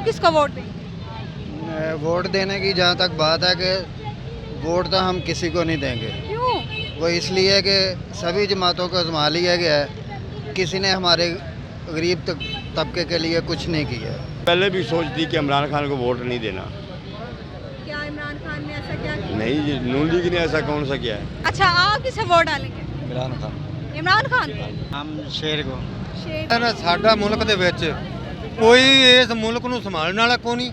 आप किसको वोट देंगे? वोट देने की जहाँ तक बात है कि वोट तो हम किसी को नहीं देंगे। क्यों? वो इसलिए कि सभी जमातों को आजमा लिया गया है, किसी ने हमारे गरीब तबके के लिए कुछ नहीं किया। पहले भी सोचती कि इमरान खान को वोट नहीं देना। क्या इमरान खान ने ऐसा क्या किया? नहीं जी, नून लीग ने ऐसा कौन सा किया है। अच्छा, आप किसे वोट डालेंगे? इमरान खान। इमरान खान? हम शेर को शेर। ਸਾਡਾ ਮੁਲਕ ਦੇ ਵਿੱਚ ਕੋਈ ਇਸ ਮੁਲਕ ਨੂੰ ਸੰਭਾਲਣ ਵਾਲਾ ਕੋਈ ਨਹੀਂ।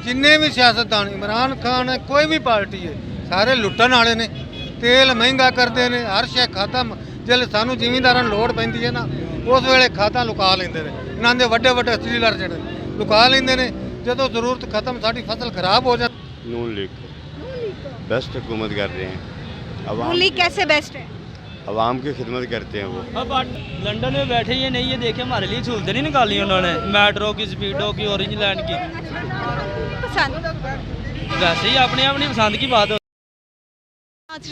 ਜਿੰਨੇ ਵੀ ਸਿਆਸਤਦਾਨ ਇਮਰਾਨ ਖਾਨ ਹੈ, ਕੋਈ ਵੀ ਪਾਰਟੀ ਹੈ, ਸਾਰੇ ਲੁੱਟਣ ਵਾਲੇ ਨੇ। ਤੇਲ ਮਹਿੰਗਾ ਕਰਦੇ ਨੇ, ਹਰ ਸ਼ੈ ਖਾਤਾ ਜਿਵੇਂ ਸਾਨੂੰ ਜ਼ਿਮੀਂਦਾਰਾਂ ਨੂੰ ਲੋੜ ਪੈਂਦੀ ਹੈ ਨਾ, ਉਸ ਵੇਲੇ ਖਾਤਾ ਲੁਕਾ ਲੈਂਦੇ ਨੇ। ਇਹਨਾਂ ਦੇ ਵੱਡੇ ਵੱਡੇ ਸਟੀਲਰ ਜਿਹੜੇ ਲੁਕਾ ਲੈਂਦੇ ਨੇ। ਜਦੋਂ ਜ਼ਰੂਰਤ ਖਤਮ, ਸਾਡੀ ਫਸਲ ਖਰਾਬ ਹੋ ਜਾਂਦੀ। नून लीग बेस्ट हुकूमत कर रहे हैं। नून लीग कैसे बेस्ट है? अवाम की खिदमत करते हैं वो। अब लंदन में बैठे ये नहीं, ये देखे हमारे लिए सहूलतें नहीं निकाली उन्होंने, मेट्रो की, स्पीडो की, ऑरेंज लैंड की। पसंद वैसे ही अपने अपनी पसंद की बात हो।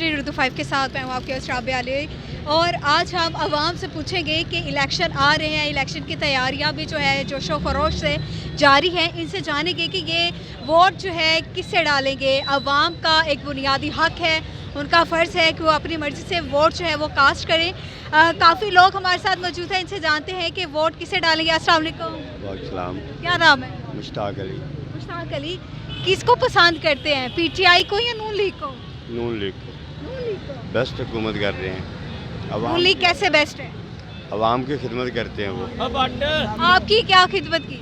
उर्दू 5 के साथ मैं हूँ आपके राबिया अली, और आज हम आवाम से पूछेंगे कि इलेक्शन आ रहे हैं, इलेक्शन की तैयारियां भी जो है जोशो खरोश से जारी हैं। इनसे जानेंगे कि ये वोट जो है किससे डालेंगे। आवाम का एक बुनियादी हक है, उनका फ़र्ज़ है कि वो अपनी मर्ज़ी से वोट जो है वो कास्ट करें। काफ़ी लोग हमारे साथ मौजूद हैं, इनसे जानते हैं कि वोट किसे डालेंगे। अस्सलाम वालेकुम। वालेकुम। क्या नाम है? मुश्ताक अली। मुश्ताक अली। किसको पसंद करते हैं, PTI को या नून लीग को? नून लीग बेस्ट हुकूमत कर रहे हैं। नून लीग कैसे बेस्ट है? अवाम की खिदमत करते हैं वो। आपकी क्या खिदमत की?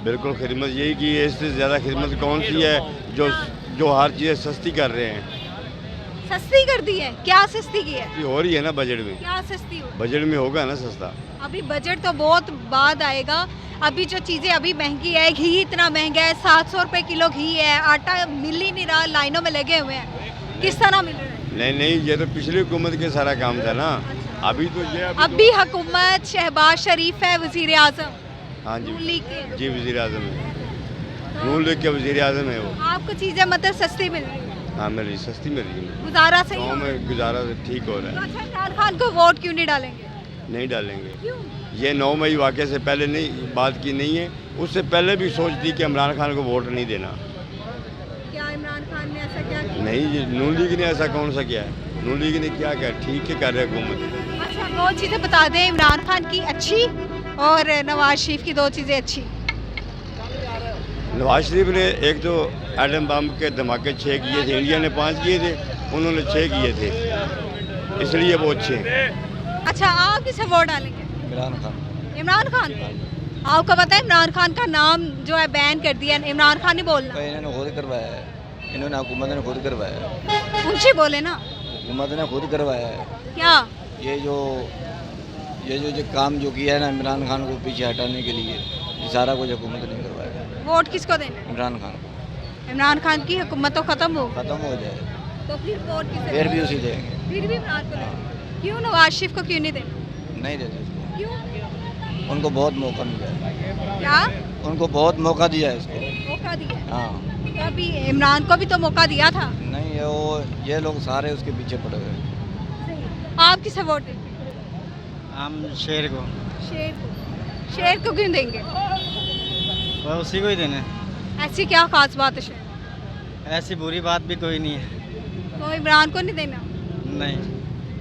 बिल्कुल खिदमत यही की है। इससे ज़्यादा खिदमत कौन सी है जो हर चीज़ सस्ती कर रहे हैं। सस्ती कर दी है? क्या सस्ती की है? ये हो रही है ना बजट में। क्या सस्ती हो? बजट में होगा ना सस्ता। अभी बजट तो बहुत बाद आएगा। अभी जो चीज़ें अभी महंगी है, घी इतना महंगा है, 700 रुपये किलो घी है, आटा मिल ही नहीं रहा, लाइनों में लगे हुए हैं। किस तरह मिल रहा है? नहीं, ये तो पिछली हुकूमत के सारा काम था ना। अभी तो ये अभी हुकूमत शहबाज शरीफ है वज़ीर आज़म। हाँ जी, नून लीग के। जी वज़ीर आज़म है। नून लीग के वज़ीर आज़म है वो। आपको चीज़ें मतलब सस्ती मिल रही है? हाँ, मिल रही, सस्ती मिल रही है। गुजारा सही गाँव हो? में गुजारा ठीक हो रहा तो है। अच्छा, इमरान खान को वोट क्यों नहीं डालेंगे? नहीं डालेंगे। क्यों? ये 9 मई वाक़े से पहले नहीं बात की नहीं है। उससे पहले भी सोचती कि इमरान खान को वोट नहीं देना। क्या इमरान खान ने ऐसा क्या किया? नहीं जी, नून लीग ने ऐसा कौन सा किया है। नून लीग ने क्या किया, ठीक है कर रहे हुकूमत। अच्छा, दो चीज़ें बता दें, इमरान खान की अच्छी और नवाज शरीफ की दो चीज़ें अच्छी। नवाज शरीफ ने एक तो एटम बम के धमाके 6 किए थे, इंडिया ने 5 किए थे, उन्होंने 6 किए थे, इसलिए वो अच्छे हैं। अच्छा, आप किसे वोट डालेंगे? इमरान खान। इमरान खान? आपको पता है इमरान खान का नाम जो है बैन कर दिया, इमरान खान नहीं बोलना। इन्होंने खुद करवाया है, इन्होंने हुकूमत ने खुद करवाया है। ऊंचे बोले ना। हुकूमत ने खुद करवाया है। क्या? ये जो काम जो किया है ना इमरान खान को पीछे हटाने के लिए, ये सारा कुछ हुकूमत ने करवाया है। वोट किसको देना? इमरान खान को। इमरान खान की हुकूमत तो खत्म हो, ख़त्म हो जाए तो फिर वोट किसे? फिर भी उसी देंगे। फिर भी इमरान को देंगे। क्यों नवाज शरीफ को क्यों नहीं देना? नहीं देते उसको, क्यों? उनको बहुत मौका मिला है। क्या उनको बहुत मौका दिया है इसको। मौका दिया है? हाँ, तो अभी इमरान को भी तो मौका दिया था। नहीं ये लोग सारे उसके पीछे पड़े हुए हैं। आप किसे वोट देंगे? हम शेर को। शेर को? शेर को क्यों देंगे? और उसी को ही देना। ऐसी क्या खास बात है शेर? ऐसी बुरी बात भी कोई नहीं है। तो इमरान को नहीं देना? नहीं,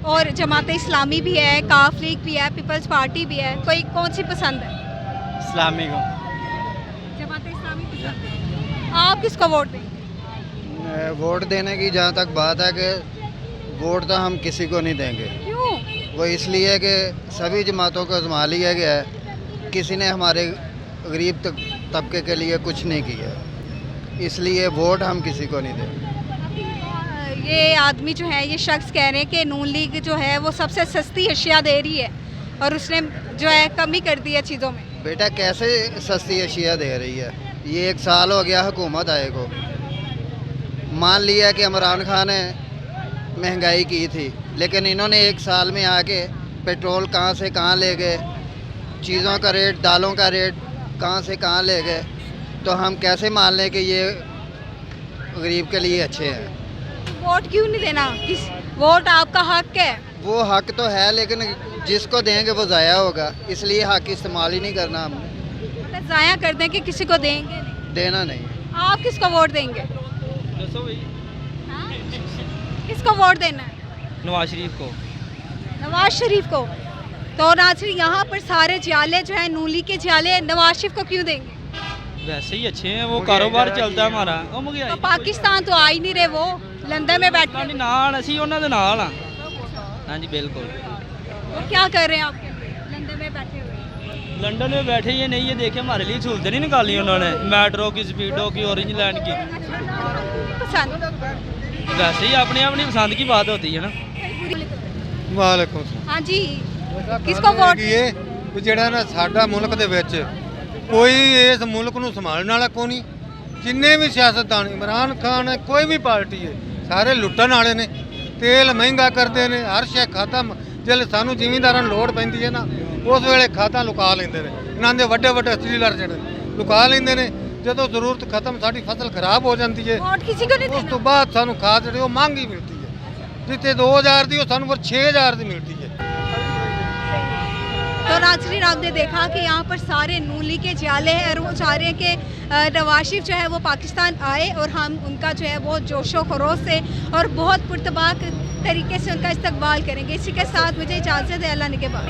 और जमात इस्लामी भी है, काफ लीग भी है, पीपल्स पार्टी भी है, कोई कौन सी पसंद है? इस्लामी को। जमात इस्लामी पसंद है। आप किसको वोट देंगे? वोट देने की जहाँ तक बात है कि वोट तो हम किसी को नहीं देंगे। क्यों? वो इसलिए कि सभी जमातों को आजमा लिया गया है, किसी ने हमारे गरीब तबके के लिए कुछ नहीं किया, इसलिए वोट हम किसी को नहीं देंगे। ये आदमी जो है, ये शख्स कह रहे हैं कि नून लीग जो है वो सबसे सस्ती अशिया दे रही है और उसने जो है कमी कर दी है चीज़ों में। बेटा कैसे सस्ती अशिया दे रही है? ये 1 साल हो गया हुकूमत आए को। मान लिया कि इमरान खान ने महंगाई की थी, लेकिन इन्होंने 1 साल में आके पेट्रोल कहाँ से कहाँ ले गए, चीज़ों का रेट, दालों का रेट कहाँ से कहाँ ले गए, तो हम कैसे मान लें कि ये गरीब के लिए अच्छे हैं? वोट क्यों नहीं देना? वोट आपका हक है। वो हक तो है, लेकिन जिसको देंगे वो ज़ाया होगा, इसलिए हक इस्तेमाल ही नहीं करना हमने। तो बस ज़ाया कर दें कि किसी को देंगे नहीं। देना नहीं। आप किसको वोट देंगे? दसो भाई हाँ? किसको वोट देना है? नवाज शरीफ को। नवाज शरीफ को। तो नाज़रीन यहाँ पर सारे जाले जो है नूली के जाले नवाज शरीफ को क्यों देंगे? वैसे ही अच्छे हैं, वो कारोबार चलता है हमारा। ਉਹ ਮਹਿੰਗਾਈ तो पाकिस्तान तो आ ही नहीं रहे, वो लंदन में बैठे ਸਾਡੇ ਨਾਲ ਅਸੀਂ ਉਹਨਾਂ ਦੇ ਨਾਲ ਆ। ਹਾਂਜੀ बिल्कुल। वो क्या कर रहे हैं आपके लंदन में बैठे हुए? लंदन में बैठे ये नहीं, ये देखे हमारे लिए सहूलतें नहीं निकाली उन्होंने, मेट्रो की, स्पीडो की, ऑरेंज लाइन की। पसंद वैसे ही अपनी अपनी पसंद की बात होती है ना। ਵਾਲੇਕੁਮ ਸਲਾਮ। हाँ जी, किसको वोट? ਇਹ ਵੀ ਜਿਹੜਾ ਨਾ ਸਾਡਾ ਮੁਲਕ ਦੇ ਵਿੱਚ ਕੋਈ ਇਸ ਮੁਲਕ ਨੂੰ ਸੰਭਾਲਣ ਵਾਲਾ ਕੋਈ ਨਹੀਂ। ਜਿੰਨੇ ਵੀ ਸਿਆਸਤਦਾਨ, ਇਮਰਾਨ ਖਾਨ ਹੈ, ਕੋਈ ਵੀ ਪਾਰਟੀ ਹੈ, ਸਾਰੇ ਲੁੱਟਣ ਵਾਲੇ ਨੇ। ਤੇਲ ਮਹਿੰਗਾ ਕਰਦੇ ਨੇ, ਹਰ ਸ਼ੈ ਖਾਤਾ ਜਿਹੜੇ ਸਾਨੂੰ ਜ਼ਿਮੀਂਦਾਰਾਂ ਨੂੰ ਲੋੜ ਪੈਂਦੀ ਹੈ ਨਾ, ਉਸ ਵੇਲੇ ਖਾਤਾ ਲੁਕਾ ਲੈਂਦੇ ਨੇ। ਇਹਨਾਂ ਦੇ ਵੱਡੇ ਵੱਡੇ ਸਟੀਲਰ ਜਿਹੜੇ ਲੁਕਾ ਲੈਂਦੇ ਨੇ। ਜਦੋਂ ਜ਼ਰੂਰਤ ਖਤਮ, ਸਾਡੀ ਫਸਲ ਖਰਾਬ ਹੋ ਜਾਂਦੀ ਹੈ, वोट किसी को नहीं ਉਸ देना। ਤੋਂ ਬਾਅਦ ਸਾਨੂੰ ਖਾਦ ਜਿਹੜੀ ਉਹ ਮਹਿੰਗੀ ਮਿਲਦੀ ਹੈ। ਜਿੱਥੇ 2000 ਦੀ ਉਹ ਸਾਨੂੰ ਫਿਰ 6000 ਦੀ ਮਿਲਦੀ ਹੈ। तो नाज़रीन आपने देखा कि यहाँ पर सारे नूली के जाले हैं और वो चाह रहे हैं कि नवाज शरीफ जो है वो पाकिस्तान आए और हम उनका जो है वो जोशो खरोश से और बहुत पुरतबाक तरीके से उनका इस्तकबाल करेंगे। इसी के साथ मुझे इजाज़त है, अल्लाह ने के बाद।